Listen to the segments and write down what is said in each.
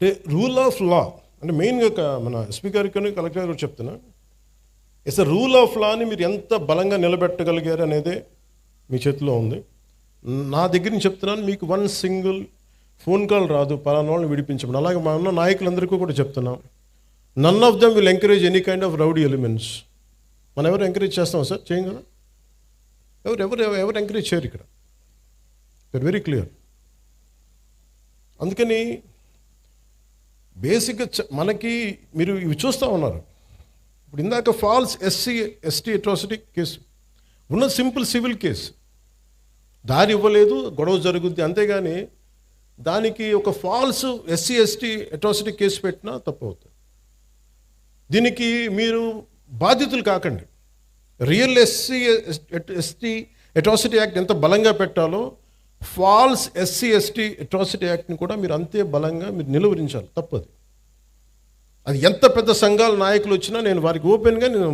అంటే rule of law అంటే మెయిన్గా మన ఎస్పీ గారికి కలెక్టర్ గారు చెప్తున్నా, ఇట్స్ అ రూల్ ఆఫ్ లాని మీరు ఎంత బలంగా నిలబెట్టగలిగారు అనేది మీ చేతిలో ఉంది. నా దగ్గర నుంచి చెప్తున్నాను, మీకు వన్ సింగిల్ ఫోన్ కాల్ రాదు పలానా వాళ్ళని విడిపించమని. అలాగే మా ఉన్న నాయకులందరికీ కూడా చెప్తున్నాం, none of them will encourage any kind of rowdy elements. మనం ఎవరు ఎంకరేజ్ చేస్తాం సార్? చేయం కదా. ఎవరు ఎంకరేజ్ చేయరు ఇక్కడ. That very clear. అందుకని బేసిక్గా మనకి మీరు ఇవి చూస్తూ ఉన్నారు. ఇప్పుడు ఇందాక ఫాల్స్ ఎస్టీ అట్రాసిటీ కేసు ఉన్న సింపుల్ సివిల్ కేసు, దారి ఇవ్వలేదు, గొడవ జరుగుద్ది, అంతేగాని దానికి ఒక ఫాల్స్ ఎస్టీ అట్రాసిటీ కేసు పెట్టినా తప్పు అవుతుంది. దీనికి మీరు బాధితులు కాకండి. రియల్ ఎస్టీ అట్రాసిటీ యాక్ట్ ఎంత బలంగా పెట్టాలో ఫాల్స్ ఎస్టీ అట్రాసిటీ యాక్ట్ని కూడా మీరు అంతే బలంగా మీరు నిలువరించాలి. తప్పది. అది ఎంత పెద్ద సంఘాల నాయకులు వచ్చినా నేను వారికి ఓపెన్గా నేను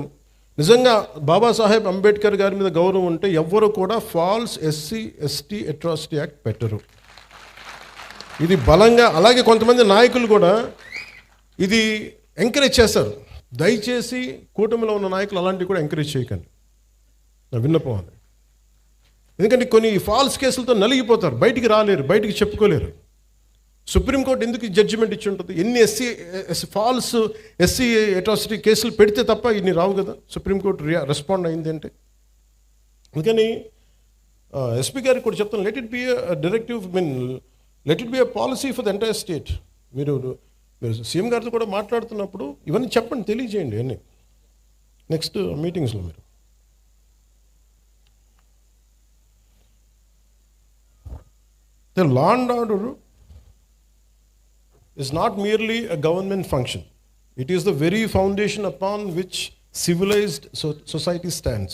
నిజంగా బాబాసాహెబ్ అంబేద్కర్ గారి మీద గౌరవం ఉంటే ఎవ్వరు కూడా ఫాల్స్ ఎస్టీ అట్రాసిటీ యాక్ట్ పెట్టరు. ఇది బలంగా, అలాగే కొంతమంది నాయకులు కూడా ఇది ఎంకరేజ్ చేస్తారు. దయచేసి కూటమిలో ఉన్న నాయకులు అలాంటివి కూడా ఎంకరేజ్ చేయకండి, నా విన్నపం అది. ఎందుకంటే కొన్ని ఫాల్స్ కేసులతో నలిగిపోతారు, బయటికి రాలేరు, బయటికి చెప్పుకోలేరు. సుప్రీంకోర్టు ఎందుకు జడ్జిమెంట్ ఇచ్చి ఉంటుంది? ఎన్ని ఫాల్స్ ఎస్సీ అట్రాసిటీ కేసులు పెడితే తప్ప ఇన్ని రావు కదా. సుప్రీంకోర్టు రెస్పాండ్ అయింది అంటే. అందుకని ఎస్పీ గారికి కూడా చెప్తాను, let it be directive, let it be a policy for the entire state. మీరు సీఎం గారితో కూడా మాట్లాడుతున్నప్పుడు ఇవన్నీ చెప్పండి, తెలియజేయండి అన్నీ నెక్స్ట్ మీటింగ్స్లో. మీరు the law and order is not merely a government function. It is the very foundation upon which civilized society stands.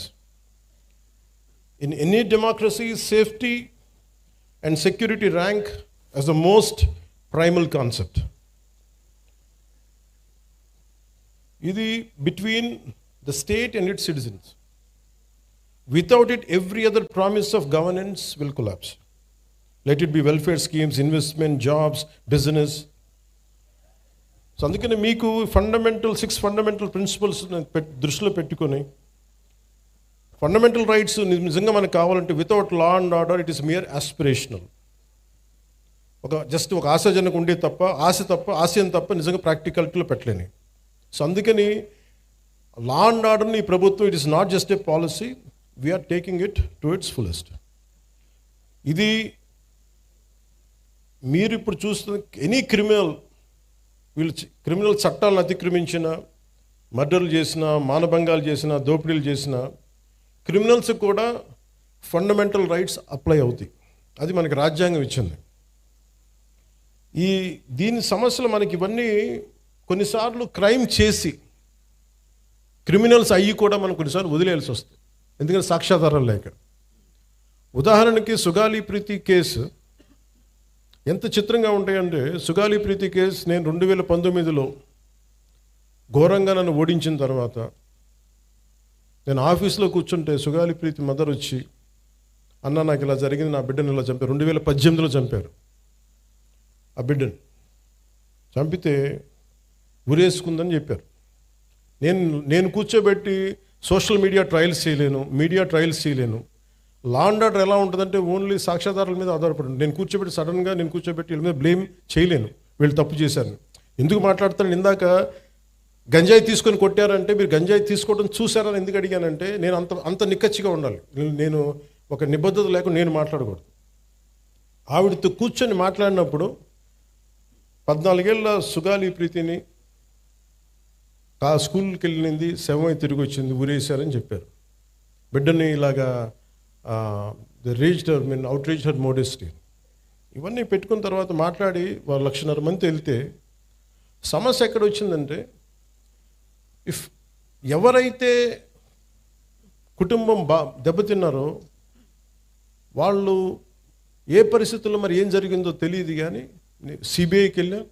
In any democracy, safety and security rank as the most primal concept. Idi between the state and its citizens. Without it, every other promise of governance will collapse. Let it be welfare schemes, investment, jobs, business. So అందుకని మీకు six fundamental principles దృష్టిలో పెట్టుకొని, fundamental rights నిజంగా మనకు కావాలంటే without law and order it is mere aspirational. Just ఒక ఆశాజనకు ఉండే తప్ప, ఆశయం తప్ప నిజంగా ప్రాక్టికాలిటీలో పెట్టలేని. సో అందుకని లా అండ్ ఆర్డర్ని ఈ ప్రభుత్వం, it is not just a policy, we are taking it to its fullest. ఇది మీరు ఇప్పుడు చూస్తున్న ఎనీ క్రిమినల్ చట్టాలను అతిక్రమించిన, మర్డర్లు చేసిన, మానభంగాలు చేసిన, దోపిడీలు చేసిన క్రిమినల్స్ కూడా ఫండమెంటల్ రైట్స్ అప్లై అవుతాయి. అది మనకి రాజ్యాంగం ఇచ్చింది. దీని సమస్యలు మనకి ఇవన్నీ కొన్నిసార్లు క్రైమ్ చేసి క్రిమినల్స్ అయ్యి కూడా మనం కొన్నిసార్లు వదిలేయాల్సి వస్తుంది, ఎందుకంటే సాక్ష్యాధారాలు లేక. ఉదాహరణకి సుగాలి ప్రీతి కేసు ఎంత చిత్రంగా ఉంటాయంటే, సుగాలి ప్రీతి కేసు నేను 2019లో ఘోరంగా నన్ను ఓడించిన తర్వాత నేను ఆఫీస్లో కూర్చుంటే సుగాలి ప్రీతి మదర్ వచ్చి, అన్న నాకు ఇలా జరిగింది, నా బిడ్డను ఇలా చంపారు. 2018లో చంపారు ఆ బిడ్డను. చంపితే ఉరేసుకుందని చెప్పారు. నేను కూర్చోబెట్టి సోషల్ మీడియా ట్రయల్స్ చేయలేను. లా అండ్ ఆర్డర్ ఎలా ఉంటుందంటే ఓన్లీ సాక్ష్యాధారాల మీద ఆధారపడి, నేను కూర్చోబెట్టి వీళ్ళ మీద బ్లేమ్ చేయలేను, వీళ్ళు తప్పు చేశారు. ఎందుకు మాట్లాడతాను? ఇందాక గంజాయి తీసుకొని కొట్టారంటే మీరు గంజాయి తీసుకోవడం చూసారని ఎందుకు అడిగానంటే, నేను అంత నిక్కచ్చిగా ఉండాలి. నేను ఒక నిబద్ధత లేకుండా నేను మాట్లాడకూడదు. ఆవిడతో కూర్చొని మాట్లాడినప్పుడు 14 ఏళ్ళ సుగాలి ప్రీతిని స్కూల్కి వెళ్ళింది, శవమై తిరిగి వచ్చింది, ఊరేశారని చెప్పారు. బిడ్డని ఇలాగా outraged her modesty. ఇవన్నీ పెట్టుకున్న తర్వాత మాట్లాడి వాళ్ళు 1,50,000 మంది వెళ్తే సమస్య ఎక్కడ వచ్చిందంటే, ఎవరైతే కుటుంబం దెబ్బతిన్నారో వాళ్ళు ఏ పరిస్థితుల్లో మరి ఏం జరిగిందో తెలియదు, కానీ సిబిఐకి వెళ్ళాం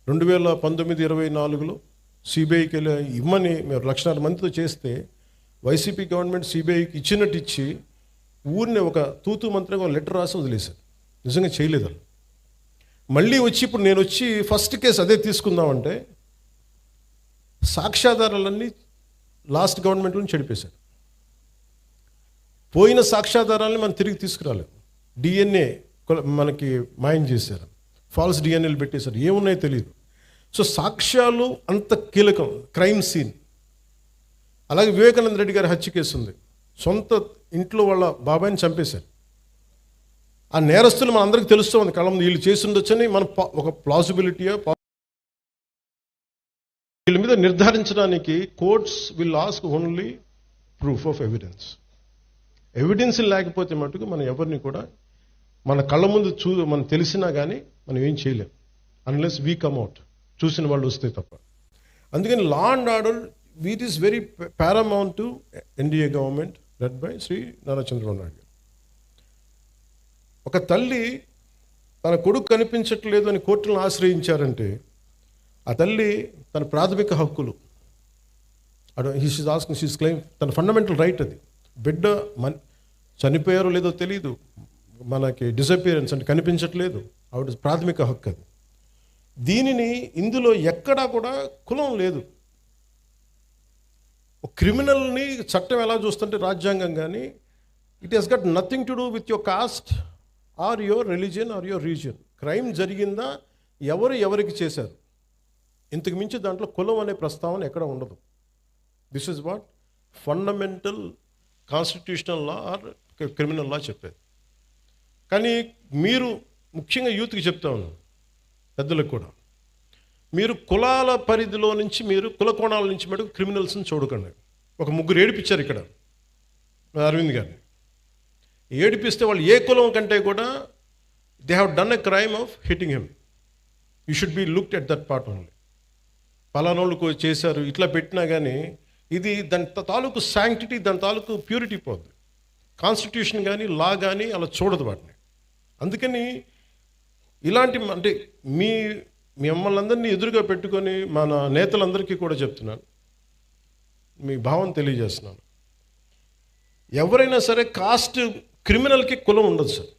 2019-24లో. సిబిఐకి వెళ్ళా ఇమ్మని మేము 1,00,000 మందితో చేస్తే వైసీపీ గవర్నమెంట్ సిబిఐకి ఇచ్చినట్టు ఇచ్చి ఊరిని ఒక తూతు మంత్రిగా లెటర్ రాసి వదిలేశారు. నిజంగా చేయలేదు. మళ్ళీ వచ్చి ఇప్పుడు నేను వచ్చి ఫస్ట్ కేసు అదే తీసుకుందామంటే సాక్ష్యాధారాలన్నీ లాస్ట్ గవర్నమెంట్లో చెడిపేశారు. పోయిన సాక్ష్యాధారాలని మనం తిరిగి తీసుకురాలేదు. డిఎన్ఏ మనకి మాయం చేశారు, ఫాల్స్ డిఎన్ఏలు పెట్టేశారు, ఏమున్నాయో తెలియదు. సో సాక్ష్యాలు అంత కీలకం. Crime scene. అలాగే వివేకానంద రెడ్డి గారి హత్య కేసు ఉంది. సొంత ఇంట్లో వాళ్ళ బాబాయిని చంపేశారు. ఆ నేరస్తులు మన అందరికీ తెలుస్తుంది, కళ్ళ ముందు వీళ్ళు చేసి ఉండొచ్చని మన ఒక ప్లాసిబిలిటీయా వీళ్ళ మీద నిర్ధారించడానికి courts will ask only proof of evidence. Evidence లేకపోతే మటుకు మనం ఎవరిని కూడా మన కళ్ళ ముందు మనం తెలిసినా కానీ మనం ఏం చేయలేం, అన్లెస్ వీ కమ్ అవుట్, చూసిన వాళ్ళు వస్తే తప్ప. అందుకని law and order it is very paramount to NDA government led by Shri Nara Chandrababu Naidu garu. ఒక తల్లి తన కొడుకు కనిపించట్లేదు అని కోర్టులను ఆశ్రయించారంటే ఆ తల్లి తన ప్రాథమిక హక్కులు షీస్ క్లెయిమ్, తన ఫండమెంటల్ రైట్ అది. బిడ్డ చనిపోయారో లేదో తెలియదు, మనకి డిసపియరెన్స్ అంటే కనిపించట్లేదు, ఆవిడ ప్రాథమిక హక్కు అది. దీనిని ఇందులో ఎక్కడా కూడా కులం లేదు. ఒక క్రిమినల్ని చట్టం ఎలా చూస్తుంటే రాజ్యాంగం కానీ it has got nothing to do with your caste or your religion or your region. Crime జరిగిందా, ఎవరికి చేశారు, ఇంతకు మించి దాంట్లో కులం అనే ప్రస్తావన ఎక్కడ ఉండదు. This is what fundamental constitutional law or criminal law చెప్పేది. కానీ మీరు ముఖ్యంగా యూత్కి చెప్తా ఉన్నాను, పెద్దలకు కూడా, మీరు కులాల పరిధిలో నుంచి మీరు కుల కోణాల నుంచి మటుకు క్రిమినల్స్ని చూడకండి. ఒక ముగ్గురు ఏడిపించారు ఇక్కడ అరవింద్ గారిని. ఏడిపిస్తే వాళ్ళు ఏ కులం కంటే కూడా they have done a crime of hitting him. You should be looked at that part only. పలానోళ్ళు చేశారు ఇట్లా పెట్టినా కానీ ఇది దాని తాలూకు శాంక్టిటీ, దాని తాలూకు ప్యూరిటీ పోద్ది. కాన్స్టిట్యూషన్ కానీ లా కానీ అలా చూడదు వాటిని. అందుకని ఇలాంటి అంటే మిమ్మల్ని అందరినీ ఎదురుగా పెట్టుకొని మన నేతలందరికీ కూడా చెప్తున్నాను, మీ భావం తెలియజేస్తున్నాను. ఎవరైనా సరే కాస్ట్ క్రిమినల్కి కులం ఉండదు సార్.